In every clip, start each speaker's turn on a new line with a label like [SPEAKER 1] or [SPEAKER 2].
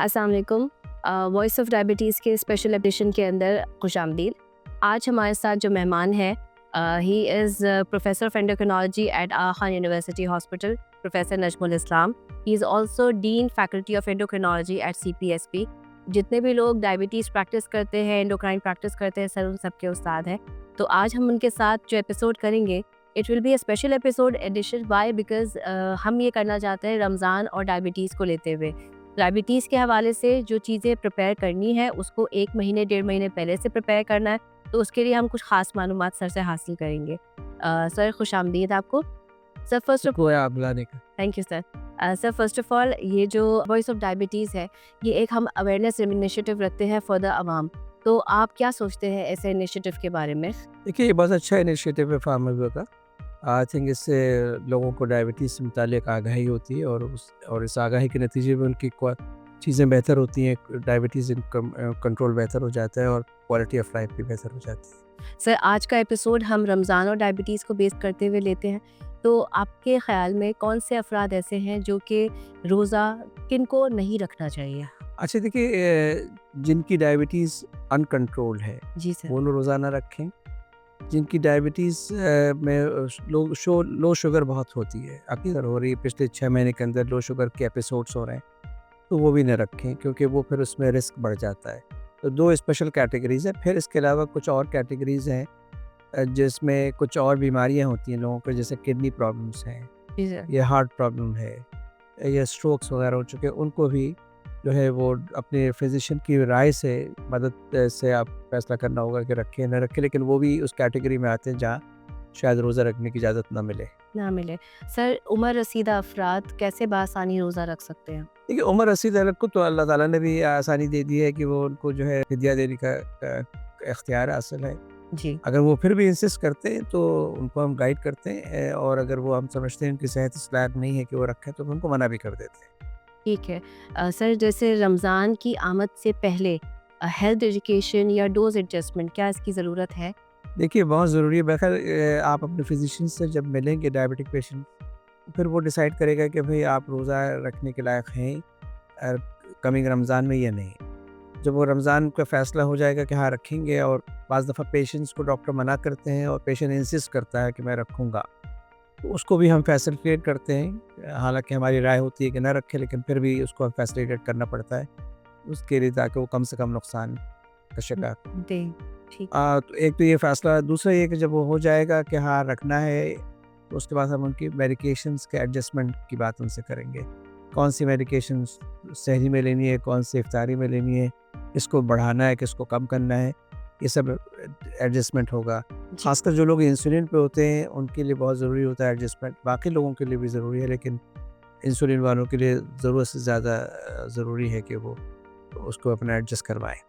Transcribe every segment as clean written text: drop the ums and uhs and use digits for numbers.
[SPEAKER 1] अस्सलाम वालेकुम। Voice of diabetes के स्पेशल एडिशन के अंदर खुशामदीद। आज हमारे साथ जो मेहमान है he is professor of endocrinology at Aga Khan university hospital, professor Najmul Islam. He is also dean faculty of endocrinology at CPSP। जितने भी लोग डायबिटीज़ प्रैक्टिस करते हैं, एंडोक्राइन प्रैक्टिस करते हैं, सर उन सबके उस्ताद हैं। तो आज हम उनके साथ जो एपिसोड करेंगे, it will be a special episode edition why because हम ये करना चाहते हैं रमज़ान और डायबिटीज़ को लेते हुए। डायबिटीज़ के हवाले से जो चीज़ें प्रिपेयर करनी है उसको 1 महीने 1.5 महीने पहले से प्रिपेयर करना है, तो उसके लिए हम कुछ ख़ास मालूमात सर से हासिल करेंगे। सर खुशामदीद आपको। सर फर्स्ट ऑफ
[SPEAKER 2] शुक्र है आप बुलाने का।
[SPEAKER 1] Thank you sir. Sir first of all ये जो वॉइस ऑफ डायबिटीज़ है, ये एक हम अवेयरनेस इनिशिएटिव रखते हैं फॉर द अवाम। तो आप क्या सोचते हैं ऐसे इनिशिएटिव के बारे में?
[SPEAKER 2] देखिए ये बहुत अच्छा इनिशिएटिव है फार्मर का। आई थिंक इससे लोगों को डायबिटीज़ से मुतालिक आगाही होती है और इस आगाही के नतीजे में उनकी चीज़ें बेहतर होती हैं, डायबिटीज़ कंट्रोल बेहतर हो जाता है और क्वालिटी ऑफ लाइफ भी बेहतर हो जाती है।
[SPEAKER 1] सर आज का एपिसोड हम रमज़ान और डायबिटीज़ को बेस करते हुए लेते हैं। तो आपके ख़्याल में कौन से अफराद ऐसे हैं जो कि रोज़ा किनको नहीं रखना चाहिए?
[SPEAKER 2] अच्छा देखिए जिनकी डायबिटीज़ अनकंट्रोल्ड है
[SPEAKER 1] जी सर।
[SPEAKER 2] वो लोग रोज़ाना रखें। जिनकी डायबिटीज़ में लो शुगर बहुत होती है, अक्सर हो रही है, पिछले 6 महीने के अंदर लो शुगर के एपिसोड्स हो रहे हैं, तो वो भी ना रखें क्योंकि वो फिर उसमें रिस्क बढ़ जाता है। तो 2 स्पेशल कैटेगरीज़ हैं, फिर इसके अलावा कुछ और कैटेगरीज़ हैं जिसमें कुछ और बीमारियाँ होती हैं लोगों को, जैसे किडनी प्रॉब्लम्स हैं
[SPEAKER 1] जी सर।
[SPEAKER 2] या हार्ट प्रॉब्लम है या स्ट्रोक्स वगैरह हो चुके हैं, उनको भी जो है वो अपने फिजिशियन की राय से मदद से आप फैसला करना होगा कि रखें ना रखें, लेकिन वो भी उस कैटेगरी में आते हैं जहाँ शायद रोज़ा रखने की इजाज़त ना मिले।
[SPEAKER 1] ना मिले। सर उम्र रसीदा अफराद कैसे बासानी रोज़ा रख सकते हैं?
[SPEAKER 2] देखिए उमर रसीद अहलक को तो अल्लाह ताला ने भी आसानी दे दी है कि वो उनको जो है फिदिया देने का इख्तियार हासिल है।
[SPEAKER 1] जी।
[SPEAKER 2] अगर वो फिर भी इंसिस्ट करते हैं तो उनको हम गाइड करते हैं और अगर वो हम समझते हैं उनकी सेहत इस लायक नहीं है कि वो रखें तो उनको मना भी कर देते हैं।
[SPEAKER 1] ठीक है। सर जैसे रमज़ान की आमद से पहले हेल्थ एजुकेशन या डोज़ एडजस्टमेंट क्या इसकी ज़रूरत है?
[SPEAKER 2] देखिए बहुत ज़रूरी है, बहरहाल आप अपने फिजिशियन से जब मिलेंगे डायबिटिक पेशेंट, फिर वो डिसाइड करेगा कि भाई आप रोज़ा रखने के लायक हैं कमिंग रमज़ान में या नहीं। जब वो रमज़ान का फ़ैसला हो जाएगा कि हाँ रखेंगे, और बाज़ दफ़ा पेशेंट्स को डॉक्टर मना करते हैं और पेशेंट इंसिस्ट करता है कि मैं रखूँगा, तो उसको भी हम फैसिलिटेट करते हैं। हालाँकि हमारी राय होती है कि ना रखें, लेकिन फिर भी उसको हम फैसिलिटेट करना पड़ता है उसके लिए, ताकि वो कम से कम नुकसान का शिकार हो।
[SPEAKER 1] दे ठीक।
[SPEAKER 2] तो एक तो ये फ़ैसला, दूसरा ये कि जब वो हो जाएगा कि हाँ रखना है, तो उसके बाद हम उनकी मेडिकेशंस के एडजस्टमेंट की बात उनसे करेंगे। कौन सी मेडिकेशंस सहरी में लेनी है, कौन सी इफ्तारी में लेनी है, किसको बढ़ाना है, किसको कम करना है, ये सब एडजस्टमेंट होगा।
[SPEAKER 1] जी।
[SPEAKER 2] ख़ासकर जो लोग इंसुलिन पे होते हैं उनके लिए बहुत ज़रूरी होता है एडजस्टमेंट, बाकी लोगों के लिए भी ज़रूरी है, लेकिन इंसुलिन वालों के लिए ज़रूरत से ज़्यादा ज़रूरी है कि वो उसको अपना एडजस्ट करवाएँ।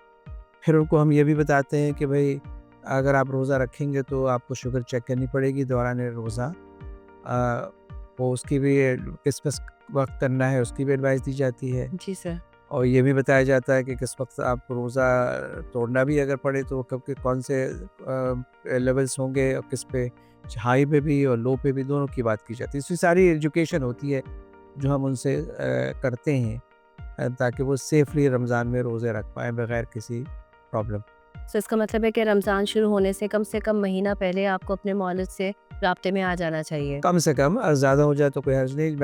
[SPEAKER 2] फिर उनको हम ये भी बताते हैं कि भई अगर आप रोज़ा रखेंगे तो आपको शुगर चेक करनी पड़ेगी दौरान रोज़ा। वो उसकी भी किस वक़्त करना है उसकी भी एडवाइस दी जाती है,
[SPEAKER 1] जी सर।
[SPEAKER 2] और ये भी बताया जाता है कि किस वक़्त आप रोज़ा तोड़ना भी अगर पड़े तो कब के कौन से लेवल्स होंगे और किस पे, हाई पे भी और लो पे भी, दोनों की बात की जाती है। इसकी सारी एजुकेशन होती है जो हम उनसे करते हैं ताकि वो सेफ़ली रमज़ान में रोज़े रख पाएँ बगैर किसी प्रॉब्लम।
[SPEAKER 1] सो इसका मतलब है कि रमज़ान शुरू होने से कम महीना पहले आपको अपने मौलिद से राब्ते में आ जाना चाहिए।
[SPEAKER 2] कम से कम, ज़्यादा हो जाए तो कोई हर्ज नहीं।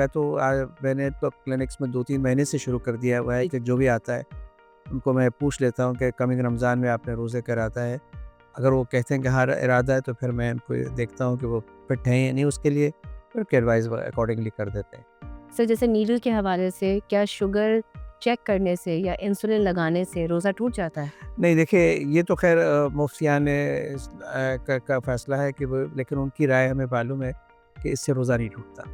[SPEAKER 2] मैंने तो क्लिनिक्स में 2-3 महीने से शुरू कर दिया हुआ है
[SPEAKER 1] जी।
[SPEAKER 2] कि जो भी आता है उनको मैं पूछ लेता हूँ कि कमिंग रमज़ान में आपने रोज़े कराता है। अगर वो कहते हैं कि हाँ इरादा है, तो फिर मैं उनको देखता हूँ कि वो फिट हैं या नहीं, उसके लिए फिर उनकी एडवाइस अकॉर्डिंगली कर देते हैं।
[SPEAKER 1] सर जैसे नीडल के हवाले से क्या शुगर चेक करने से या इंसुलिन लगाने से रोज़ा टूट जाता है?
[SPEAKER 2] नहीं देखिए, ये तो ख़ैर मुफ्तियान का फ़ैसला है कि वो, लेकिन उनकी राय हमें मालूम है कि इससे रोज़ा नहीं टूटता।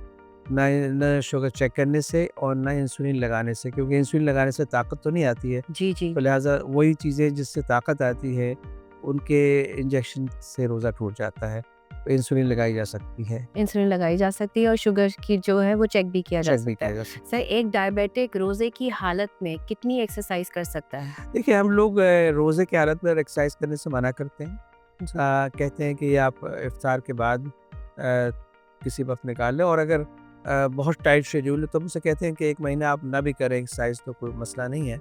[SPEAKER 2] ना शुगर चेक करने से और ना इंसुलिन लगाने से, क्योंकि इंसुलिन लगाने से ताकत तो नहीं आती है,
[SPEAKER 1] जी, जी।
[SPEAKER 2] तो लिहाज़ा वही चीज़ें जिससे ताकत आती है, उनके इंजेक्शन से रोज़ा टूट जाता है। तो इंसुलिन लगाई जा सकती है,
[SPEAKER 1] इंसुलिन लगाई जा सकती है और शुगर की जो है वो चेक भी किया जा
[SPEAKER 2] चेक भी
[SPEAKER 1] सकता
[SPEAKER 2] किया
[SPEAKER 1] है।
[SPEAKER 2] जा सकता
[SPEAKER 1] सर एक डायबिटिक रोज़े की हालत में कितनी एक्सरसाइज़ कर सकता है?
[SPEAKER 2] है। देखिए हम लोग रोज़े की हालत में एक्सरसाइज करने से मना करते हैं।
[SPEAKER 1] जी।
[SPEAKER 2] कहते हैं कि आप इफ्तार के बाद किसी वक़्त निकाल लें, और अगर बहुत टाइट शेड्यूल है तो हम उनसे कहते हैं कि 1 महीना आप ना भी करें एक्सरसाइज तो कोई मसला नहीं है।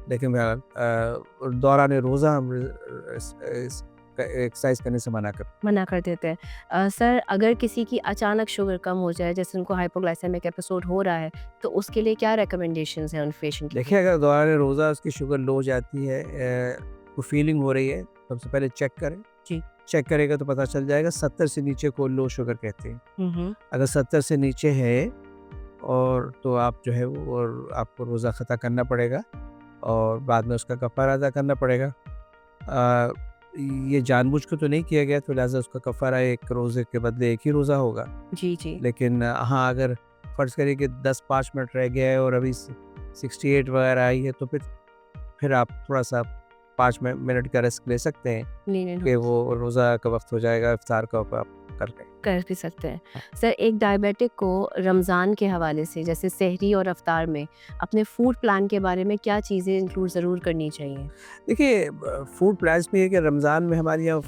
[SPEAKER 2] लेकिन बहरहाल दौरान रोज़ा हम एक्सरसाइज करने से
[SPEAKER 1] मना कर देते हैं। सर अगर किसी की अचानक शुगर कम हो जाए, जैसे उनको हाइपोग्लाइसेमिक एपिसोड हो रहा है, तो उसके लिए क्या रिकमेंडेशंस हैं उन पेशेंट की?
[SPEAKER 2] देखिए, अगर दौरान रोज़ा उसकी शुगर लो हो जाती है, को फीलिंग हो रही है, सबसे पहले चेक करें।
[SPEAKER 1] जी।
[SPEAKER 2] चेक करेगा तो पता चल जाएगा। 70 से नीचे को लो शुगर कहते हैं। अगर 70 से नीचे है और तो आप जो है वो और आपको रोज़ा ख़त्म करना पड़ेगा और बाद में उसका कफ़ारा अदा करना पड़ेगा। अ, ये जानबूझ के तो नहीं किया गया तो लिहाज़ा उसका कफ़ारा 1 रोज़े के बदले 1 ही रोज़ा होगा।
[SPEAKER 1] जी, जी।
[SPEAKER 2] लेकिन हाँ, अगर फ़र्ज़ करिए कि 10-5 मिनट रह गया है और अभी 68 वगैरह आई है तो फिर आप थोड़ा-सा 5 मिनट का रेस्ट ले सकते हैं
[SPEAKER 1] लीनियंट
[SPEAKER 2] कि वो रोज़ा का वक़्त हो जाएगा, इफ्तार का आप कर लें।
[SPEAKER 1] कर भी सकते हैं। सर एक डायबिटिक को रमज़ान के हवाले से, जैसे सहरी और अफ्तार में अपने फूड प्लान के बारे में क्या चीज़ें इंक्लूड ज़रूर करनी चाहिए?
[SPEAKER 2] देखिए, फूड प्लान्स में है कि रमज़ान में हमारे यहाँ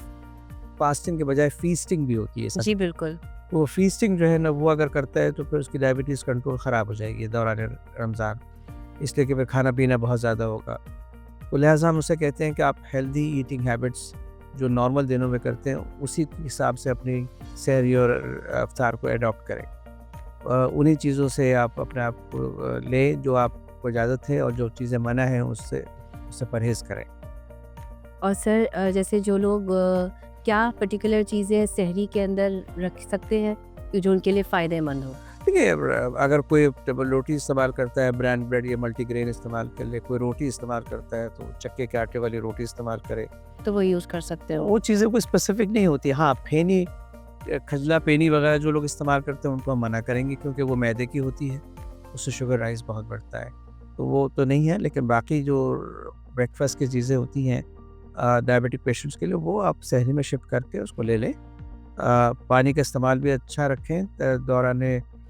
[SPEAKER 2] फास्टिंग के बजाय फीस्टिंग भी होती है।
[SPEAKER 1] जी बिल्कुल।
[SPEAKER 2] वो फीस्टिंग जो है ना वो अगर करता है तो फिर उसकी डायबिटीज़ कंट्रोल ख़राब हो जाएगी दौरान रमज़ान, इसलिए कि फिर खाना पीना बहुत ज़्यादा होगा। तो लिहाजा हम उसे कहते हैं कि आप हेल्दी ईटिंग हैबिट्स जो नॉर्मल दिनों में करते हैं उसी के हिसाब से अपनी सहरी और अफ्तार को अडॉप्ट करें। उन्हीं चीज़ों से आप अपने आप को लें जो आपको इजाज़त है और जो चीज़ें मना है उससे परहेज़ करें।
[SPEAKER 1] और सर जैसे जो लोग क्या पर्टिकुलर चीज़ें सहरी के अंदर रख सकते हैं कि जो उनके लिए फ़ायदेमंद हो?
[SPEAKER 2] देखिए, अगर कोई डबल रोटी इस्तेमाल करता है, ब्रांड ब्रेड या मल्टीग्रेन इस्तेमाल कर ले, कोई रोटी इस्तेमाल करता है तो चक्के के आटे वाली रोटी इस्तेमाल करे।
[SPEAKER 1] तो वो यूज़ कर सकते हो।
[SPEAKER 2] वो चीज़ें कोई स्पेसिफिक नहीं होती। हाँ, फेनी, खजला फेनी वगैरह जो लोग इस्तेमाल करते हैं उनको हम मना करेंगे क्योंकि वो मैदे की होती है, उससे शुगर राइज़ बहुत बढ़ता है। तो वो तो नहीं है, लेकिन बाकी जो ब्रेकफ़ास्ट की चीज़ें होती हैं डायबिटिक पेशेंट्स के लिए वो आप सहरी में शिफ्ट करके उसको ले लें। पानी का इस्तेमाल भी अच्छा रखें दौरान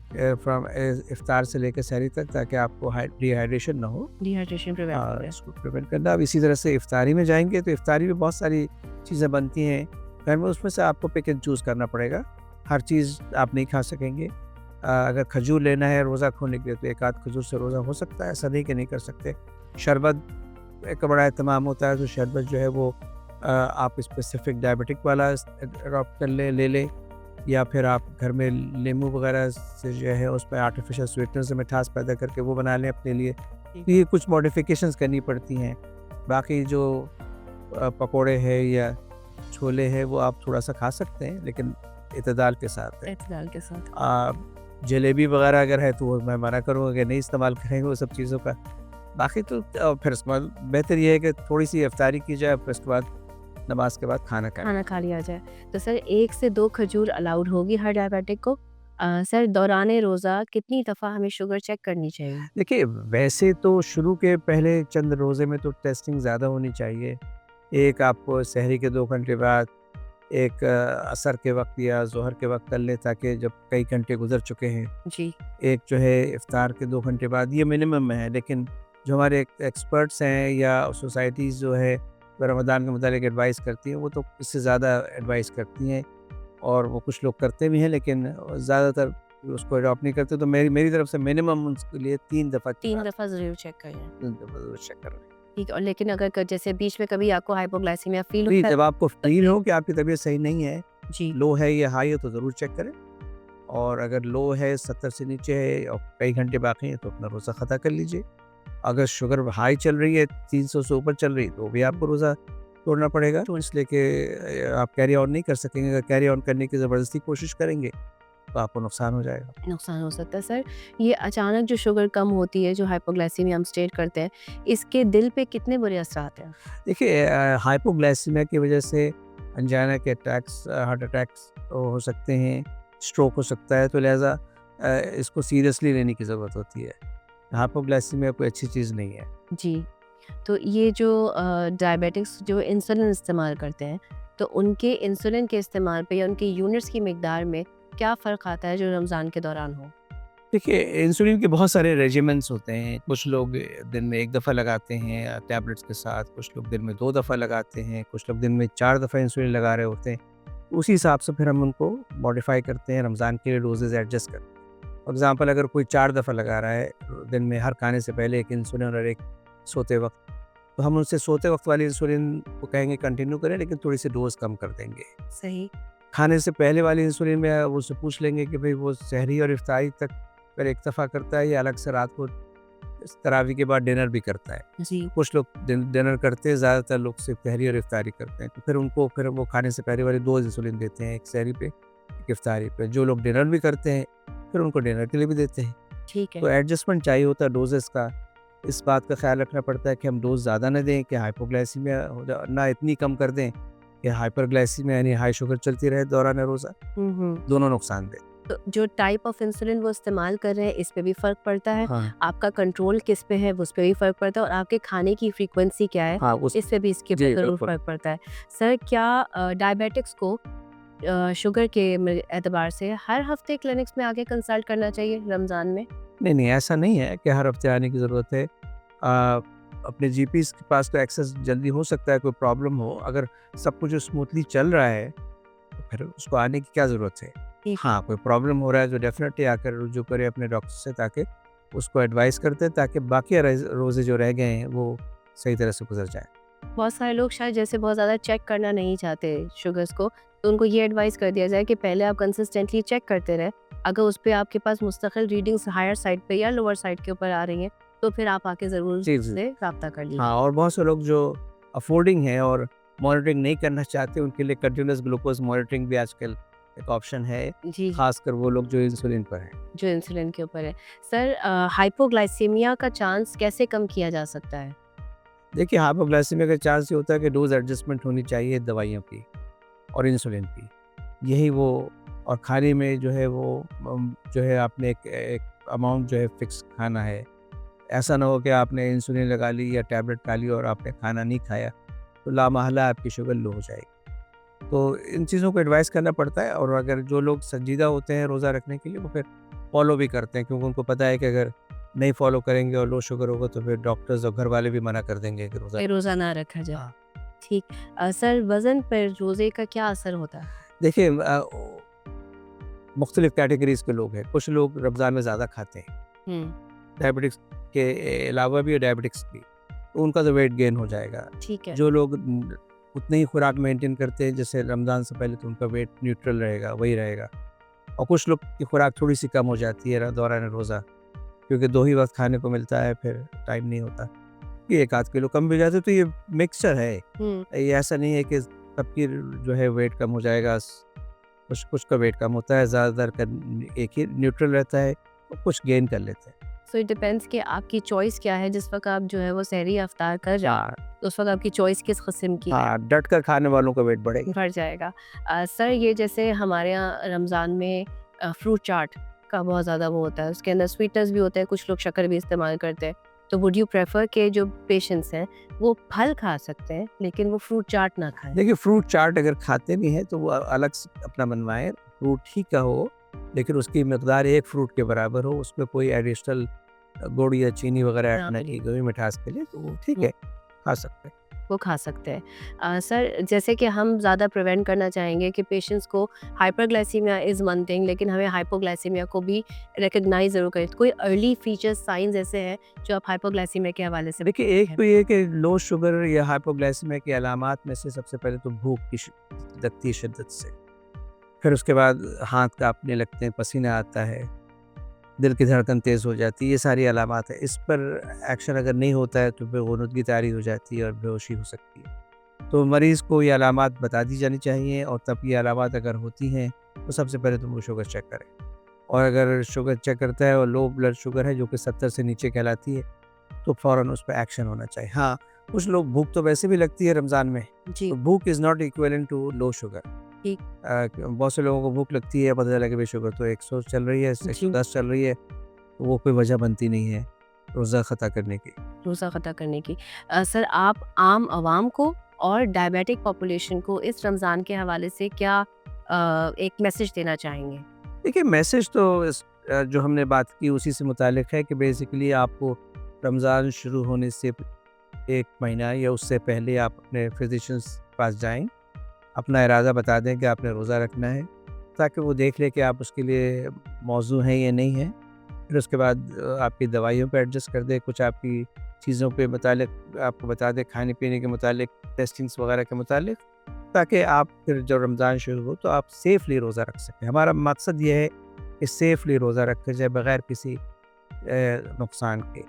[SPEAKER 2] फ्रॉम इफ्तार से लेकर सहरी तक, ताकि आपको डिहाइड्रेशन ना हो।
[SPEAKER 1] डिहाइड्रेशन प्रिवेंट
[SPEAKER 2] हाँ,
[SPEAKER 1] करें।
[SPEAKER 2] इसको प्रिवेंट करना। अब इसी तरह से इफ्तारी में जाएंगे तो इफ्तारी में बहुत सारी चीज़ें बनती हैं घर में, उसमें से आपको पिक एंड चूज़ करना पड़ेगा। हर चीज़ आप नहीं खा सकेंगे। अगर खजूर लेना है रोज़ा खोलने के लिए तो 1 आध खजूर से रोज़ा हो सकता है, ऐसा नहीं कि नहीं कर सकते। शरबत एक बड़ा एहतमाम होता है तो शरबत जो है वो आप स्पेसिफिक डायबिटिक वाला अडॉप्ट कर ले लें, या फिर आप घर में नींबू वगैरह से जो है उसमें आर्टिफिशियल स्वीटनर से मिठास पैदा करके वो बना लें अपने लिए। तो ये कुछ मॉडिफिकेशंस करनी पड़ती हैं। बाकी जो पकोड़े हैं या छोले हैं वो आप थोड़ा सा खा सकते हैं, लेकिन इतदाल के साथ है।
[SPEAKER 1] इत्तेदाल के साथ।
[SPEAKER 2] जलेबी वगैरह अगर है तो वो मैं मना करूँगा कि नहीं इस्तेमाल करेंगे वो सब चीज़ों का। बाकी तो फिर उसके बाद बेहतर ये है कि थोड़ी सी इफ्तारी की जाए, फिर उसके बाद नमाज के बाद खाना खाएं।
[SPEAKER 1] खाना खा लिया जाए। तो सर 1 से 2 खजूर अलाउड होगी हर डायबिटिक को? सर दौरान रोज़ा कितनी दफ़ा हमें शुगर चेक करनी चाहिए?
[SPEAKER 2] देखिए, वैसे तो शुरू के पहले चंद रोज़े में तो टेस्टिंग ज़्यादा होनी चाहिए। एक आपको सहरी के 2 घंटे बाद, एक असर के वक़्त या ज़ोहर के वक़्त कर लें ताकि जब कई घंटे गुज़र चुके हैं।
[SPEAKER 1] जी।
[SPEAKER 2] एक जो है इफ्तार के 2 घंटे बाद, ये मिनिमम में है। लेकिन जो हमारे एक्सपर्ट्स हैं या सोसाइटीज़ जो है रमज़ान के मुतालिक एडवाइस करती हैं वो तो इससे ज़्यादा एडवाइस करती हैं, और वो कुछ लोग करते भी हैं लेकिन ज़्यादातर उसको अडॉप्ट नहीं करते। तो मेरी तरफ से मिनिमम उसके लिए 3 दफ़ा
[SPEAKER 1] 3 दफ़ा ज़रूर चेक करें।
[SPEAKER 2] 3 दफ़ा ज़रूर चेक कर लें।
[SPEAKER 1] ठीक है। और लेकिन अगर जैसे बीच में कभी आपको हाइपोग्लाइसीमिया फ़ील
[SPEAKER 2] नहीं,
[SPEAKER 1] होता है?
[SPEAKER 2] जब आपको फ़ील हो कि आपकी तबीयत सही नहीं है,
[SPEAKER 1] जी।
[SPEAKER 2] लो है या हाई है, तो ज़रूर चेक करें। और अगर लो है, 70 से नीचे है और कई घंटे बाकी हैं तो अपना रोज़ा ख़त्म कर लीजिए। अगर शुगर हाई चल रही है, 300 से ऊपर चल रही है, तो भी आपको रोज़ा तोड़ना पड़ेगा। तो इसलिए कि आप कैरी ऑन नहीं कर सकेंगे। अगर कैरी ऑन करने की ज़बरदस्ती कोशिश करेंगे तो आपको नुकसान हो जाएगा।
[SPEAKER 1] नुकसान हो सकता है। सर ये अचानक जो शुगर कम होती है, जो हाइपोग्लाइसीमिया हम स्टेट करते हैं, इसके दिल पे कितने बुरे असरात हैं?
[SPEAKER 2] देखिए, हाइपोग्लाइसीमिया की वजह से अंजाना के अटैक्स, हार्ट अटैक्स हो सकते हैं, स्ट्रोक हो सकता है। तो लिहाजा इसको सीरियसली लेने की ज़रूरत होती है। हाइपोग्लाइसीमिया कोई अच्छी चीज़ नहीं है।
[SPEAKER 1] जी। तो ये जो डायबिटिक्स जो इंसुलिन इस्तेमाल करते हैं, तो उनके इंसुलिन के इस्तेमाल पे या उनके यूनिट्स की मिकदार में क्या फ़र्क आता है जो रमज़ान के दौरान हो?
[SPEAKER 2] देखिए, इंसुलिन के बहुत सारे रेजिमेंट्स होते हैं। कुछ लोग दिन में 1 दफ़ा लगाते हैं टैबलेट्स के साथ, कुछ लोग दिन में 2 दफ़ा लगाते हैं, कुछ लोग दिन में 4 दफ़ा इंसुलिन लगा रहे होते हैं। उसी हिसाब से फिर हम उनको मॉडिफ़ाई करते हैं, रमज़ान के लिए डोज़ेज़ एडजस्ट करते हैं। एग्ज़ाम्पल अगर कोई 4 दफ़ा लगा रहा है दिन में, हर खाने से पहले एक इंसुलिन और एक सोते वक़्त, तो हम उनसे सोते वक़्त वाली इंसुलिन को कहेंगे कंटिन्यू करें, लेकिन थोड़ी-सी डोज़ कम कर देंगे।
[SPEAKER 1] सही।
[SPEAKER 2] खाने से पहले वाली इंसुलिन में वो उससे पूछ लेंगे कि भई वो सहरी और इफ्तारी तक फिर एक दफ़ा करता है या अलग से रात को तरावी के बाद डिनर भी करता है।
[SPEAKER 1] जी।
[SPEAKER 2] कुछ लोग डिनर करते हैं, ज़्यादातर लोग सिर्फ सहरी और इफ्तारी करते हैं, तो फिर वो खाने से पहले वाली 2 इंसुलिन देते हैं, एक सहरी पे, एक इफ्तारी पे। जो लोग डिनर भी करते हैं, फिर उनको डिनर के लिए भी देते हैं।
[SPEAKER 1] ठीक है।
[SPEAKER 2] तो एडजस्टमेंट चाहिए होता है डोजेज़ का। इस बात का ख़्याल रखना पड़ता है कि हम डोज़ ज़्यादा ना दें कि हाइपोग्लाइसीमिया हो जा, ना इतनी कम कर दें कि हाइपरग्लाइसीमिया यानी हाई शुगर चलती रहे दौरान रोज़ा, दोनों नुकसानदेह।
[SPEAKER 1] तो जो टाइप ऑफ इंसुलिन वो इस्तेमाल कर रहे हैं इस पे भी फ़र्क पड़ता है।
[SPEAKER 2] हाँ,
[SPEAKER 1] आपका कंट्रोल किस पे है उस पे भी फ़र्क पड़ता है और आपके खाने की फ्रीक्वेंसी क्या है
[SPEAKER 2] हाँ, उस
[SPEAKER 1] इस पे भी इसके
[SPEAKER 2] जी,
[SPEAKER 1] ऊपर ज़रूर
[SPEAKER 2] बिल्कुल।
[SPEAKER 1] फ़र्क पड़ता है। सर क्या डायबिटिक्स को शुगर के एतबार से हर हफ्ते क्लिनिक्स में आके कंसल्ट करना चाहिए रमज़ान में?
[SPEAKER 2] नहीं, नहीं, ऐसा नहीं है कि हर हफ्ते आने की ज़रूरत है। अपने जीपीज़ के पास तो एक्सेस जल्दी हो सकता है, कोई प्रॉब्लम हो, अगर सब कुछ स्मूथली चल रहा है, तो फिर उसको आने की क्या ज़रूरत है?
[SPEAKER 1] ठीक।
[SPEAKER 2] हाँ, कोई प्रॉब्लम हो रहा है तो डेफ़िनेटली आकर रुजू करे अपने डॉक्टर से, ताकि उसको एडवाइस करते हैं, ताकि बाकी रोज़े जो रह गए हैं, वो सही तरह से गुज़र जाएँ।
[SPEAKER 1] बहुत सारे लोग शायद जैसे बहुत ज़्यादा चेक करना नहीं चाहते शुगर्स को, तो उनको ये एडवाइस कर दिया जाए कि पहले आप कंसिस्टेंटली चेक करते रहें। अगर उस पे आपके पास मुस्तकिल रीडिंग्स हायर साइड पे या लोअर साइड के ऊपर आ रही हैं, तो फिर आप आके ज़रूर
[SPEAKER 2] जी, जी।
[SPEAKER 1] से राब्ता कर लीजिए।
[SPEAKER 2] हाँ, और बहुत से लोग जो अफ़ोर्डिंग हैं और मॉनिटरिंग नहीं करना चाहते, उनके लिए कंटीन्यूअस ग्लूकोज़ मॉनिटरिंग भी आजकल एक ऑप्शन है,
[SPEAKER 1] जी,
[SPEAKER 2] ख़ासकर वो लोग जो इंसुलिन पर हैं।
[SPEAKER 1] जो इंसुलिन के ऊपर है। सर हाइपोग्लाइसीमिया का चांस कैसे कम किया जा सकता है?
[SPEAKER 2] देखिए, हाइपोग्लाइसेमिया का चांस ये होता है कि डोज़ एडजस्टमेंट होनी चाहिए दवाइयों की और इंसुलिन की। यही वो, और खाने में जो है वो जो है आपने एक एक अमाउंट जो है फ़िक्स खाना है। ऐसा ना हो कि आपने इंसुलिन लगा ली या टैबलेट खा ली और आपने खाना नहीं खाया, तो लामहला आपकी शुगर लो हो जाएगी। तो इन चीज़ों को एडवाइस करना पड़ता है, और अगर जो लोग संजीदा होते हैं रोज़ा रखने के लिए, वो फिर फ़ॉलो भी करते हैं, क्योंकि उनको पता है कि अगर नहीं फ़ॉलो करेंगे और लो शुगर होगा, तो फिर डॉक्टर्स और घर वाले भी मना कर देंगे कि रोज़ा।
[SPEAKER 1] कि रोज़ा ना रखा जाए।
[SPEAKER 2] हाँ।
[SPEAKER 1] ठीक। सर वज़न पर रोज़े का क्या असर होता है?
[SPEAKER 2] देखिए, मुख्तलिफ़ कैटेगरीज़ के लोग हैं। कुछ लोग रमज़ान में ज़्यादा खाते हैं,
[SPEAKER 1] हुँ,
[SPEAKER 2] डायबिटिक्स के अलावा भी और डायबिटिक्स भी, तो उनका तो वेट गेन हो जाएगा।
[SPEAKER 1] ठीक है।
[SPEAKER 2] जो लोग उतनी ही खुराक मेंटेन करते हैं जैसे रमज़ान से पहले, तो उनका वेट न्यूट्रल रहेगा, वही रहेगा। और कुछ लोग की खुराक थोड़ी-सी कम हो जाती है दौरान रोज़ा, क्योंकि 2 ही वक़्त खाने को मिलता है, फिर टाइम नहीं होता। ये 1 आध किलो कम भी जाते, तो ये मिक्सचर है।
[SPEAKER 1] हुँ,
[SPEAKER 2] ये ऐसा नहीं है कि सबकी जो है वेट कम हो जाएगा। कुछ कुछ का वेट कम होता है, ज़्यादातर का एक ही न्यूट्रल रहता है, और कुछ गेन कर लेते हैं।
[SPEAKER 1] सो इट डिपेंड्स कि आपकी चॉइस क्या है जिस वक़्त आप जो है वो सहरी या इफ्तार कर रहे
[SPEAKER 2] हाँ,
[SPEAKER 1] हैं, तो उस वक़्त आपकी चॉइस किस किस्म की है,
[SPEAKER 2] हाँ, डट कर खाने वालों का वेट बढ़ेगा।
[SPEAKER 1] बढ़ जाएगा। सर ये जैसे हमारे यहाँ रमज़ान में फ्रूट चाट का बहुत ज़्यादा वो होता है, उसके अंदर स्वीटनेस भी होता है, कुछ लोग शक्कर भी इस्तेमाल करते हैं। तो वुड यू प्रेफ़र कि जो पेशेंट्स हैं, वो फल खा सकते हैं, लेकिन वो फ्रूट चाट ना खाएँ?
[SPEAKER 2] देखिए, फ्रूट चाट अगर खाते भी हैं, तो वो अलग से अपना बनवाएँ, फ्रूट ही का हो, लेकिन उसकी मिकदार 1 फ्रूट के बराबर हो, उसमें कोई एडिशनल गुड़ या चीनी वगैरह ऐड
[SPEAKER 1] ना
[SPEAKER 2] ना
[SPEAKER 1] मिले।
[SPEAKER 2] की गई हो मिठास के लिए, तो वो ठीक
[SPEAKER 1] हुँ।
[SPEAKER 2] है, खा सकते हैं।
[SPEAKER 1] वो खा सकते हैं। सर जैसे कि हम ज़्यादा प्रिवेंट करना चाहेंगे कि पेशेंट्स को हाइपरग्लाइसीमिया इज़ वन थिंग, लेकिन हमें हाइपोग्लाइसीमिया को भी रिकॉग्नाइज़ ज़रूर करें। तो कोई अर्ली फीचर्स साइंस ऐसे हैं जो आप हाइपोग्लाइसीमिया के हवाले से
[SPEAKER 2] देखिए, एक
[SPEAKER 1] हैं?
[SPEAKER 2] तो ये कि लो शुगर या हाइपोग्लाइसेमिया की अलामात में से सबसे पहले तो भूख की लगती है शिद्दत से। फिर उसके बाद हाथ काँपने लगते हैं, पसीना आता है, दिल की धड़कन तेज़ हो जाती है, ये सारी अलामात है। इस पर एक्शन अगर नहीं होता है, तो फिर गुनूदगी तारी हो जाती है और बेहोशी हो सकती है। तो मरीज़ को ये अलामात बता दी जानी चाहिए, और तब ये अलामात अगर होती हैं, तो सबसे पहले तो वो शुगर चेक करें। और अगर शुगर चेक करता है और लो ब्लड शुगर है, जो कि 70 से नीचे कहलाती है, तो फ़ौरन उस पे एक्शन होना चाहिए। हाँ, कुछ लोग भूख तो वैसे भी लगती है रमज़ान में,
[SPEAKER 1] जी,
[SPEAKER 2] तो भूख is not equivalent to low sugar.
[SPEAKER 1] ठीक।
[SPEAKER 2] बहुत से लोगों को भूख लगती है, पता चला कि भाई शुगर तो 100 चल रही है,
[SPEAKER 1] जी।
[SPEAKER 2] 110 चल रही है, तो वो कोई वजह बनती नहीं है रोज़ा ख़ता करने की।
[SPEAKER 1] रोज़ा ख़त्म करने की। सर आप आम आवाम को और डायबिटिक पॉपुलेशन को इस रमज़ान के हवाले से क्या एक मैसेज देना चाहेंगे?
[SPEAKER 2] देखिए, मैसेज तो जो हमने बात की उसी से मुताल्लिक़ है कि बेसिकली आपको रमज़ान शुरू होने से 1 महीना या उससे पहले आप अपने फ़िज़िशियंस के पास जाएँ, अपना इरादा बता दें कि आपने रोज़ा रखना है। ताकि वो देख ले कि आप उसके लिए मौजू हैं या नहीं हैं। फिर उसके बाद आपकी दवाइयों पे एडजस्ट कर दे, कुछ आपकी चीज़ों पे मुतालिक आपको बता दे, खाने पीने के मुतालिक, टेस्टिंग्स वगैरह के मुतालिक, ताकि आप फिर जब रमज़ान शुरू हो तो आप सेफ़ली रोज़ा रख सकें। हमारा मकसद ये है कि सेफ़ली रोज़ा रखा जाए बग़ैर किसी नुकसान के।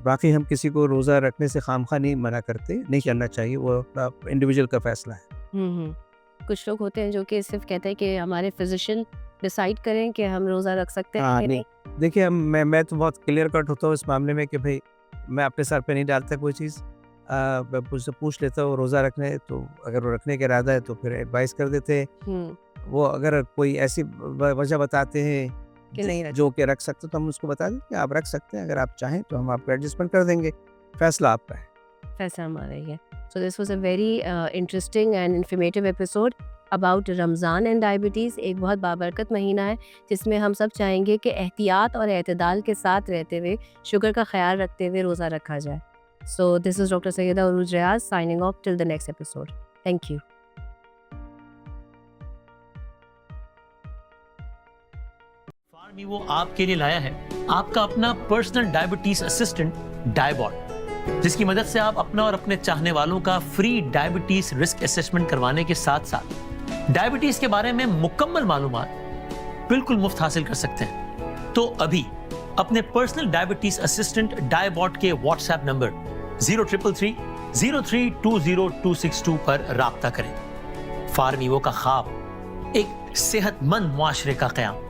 [SPEAKER 2] बाकी हम किसी को रोज़ा रखने से खामखा नहीं मना करते, नहीं करना चाहिए, वो अपना इंडिविजुअल का फ़ैसला है।
[SPEAKER 1] हम्म। कुछ लोग होते हैं जो कि सिर्फ कहते हैं कि हमारे फिजिशियन डिसाइड करें कि हम रोज़ा रख सकते हैं
[SPEAKER 2] हाँ,
[SPEAKER 1] कि
[SPEAKER 2] नहीं।
[SPEAKER 1] नहीं।
[SPEAKER 2] देखिए मैं तो बहुत क्लियर कट होता हूँ इस मामले में कि भई मैं अपने सर पे नहीं डालता कोई चीज़। मैं मुझसे पूछ लेता हूँ रोज़ा रखना है तो अगर वो रखने का इरादा है तो फिर एडवाइस कर देते हैं।
[SPEAKER 1] हम्म,
[SPEAKER 2] वो अगर कोई ऐसी वजह बताते हैं
[SPEAKER 1] कि नहीं रख
[SPEAKER 2] जो कि रख सकते तो हम उसको बता दें कि आप रख सकते हैं, अगर आप चाहें तो हम आपको एडजस्टमेंट कर देंगे, फैसला आपका है।
[SPEAKER 1] फैसला हमारा ही है। So this was a very interesting and informative episode about Ramzan and diabetes. एक बहुत बाबरकत महीना है जिसमें हम सब चाहेंगे कि एहतियात और एतदाल के साथ रहते हुए, शुगर का ख्याल रखते हुए रोज़ा रखा जाए। So this is doctor Syeda Urooj Riyaz signing off till the next episode. Thank you.
[SPEAKER 3] फार्मीवो आपके लिए लाया है आपका अपना पर्सनल डायबिटीज असिस्टेंट डायबॉट, जिसकी मदद से आप अपना और अपने चाहने वालों का फ्री डायबिटीज रिस्क असेसमेंट करवाने के साथ साथ डायबिटीज के बारे में मुकम्मल मालूमात बिल्कुल मुफ्त हासिल कर सकते हैं। तो अभी अपने पर्सनल डायबिटीज असिस्टेंट डायबॉट के व्हाट्सएप नंबर 0333 0320262 पर राब्ता करें। फार्मीवो का ख्वाब, एक सेहतमंद मुआशरे का क़याम।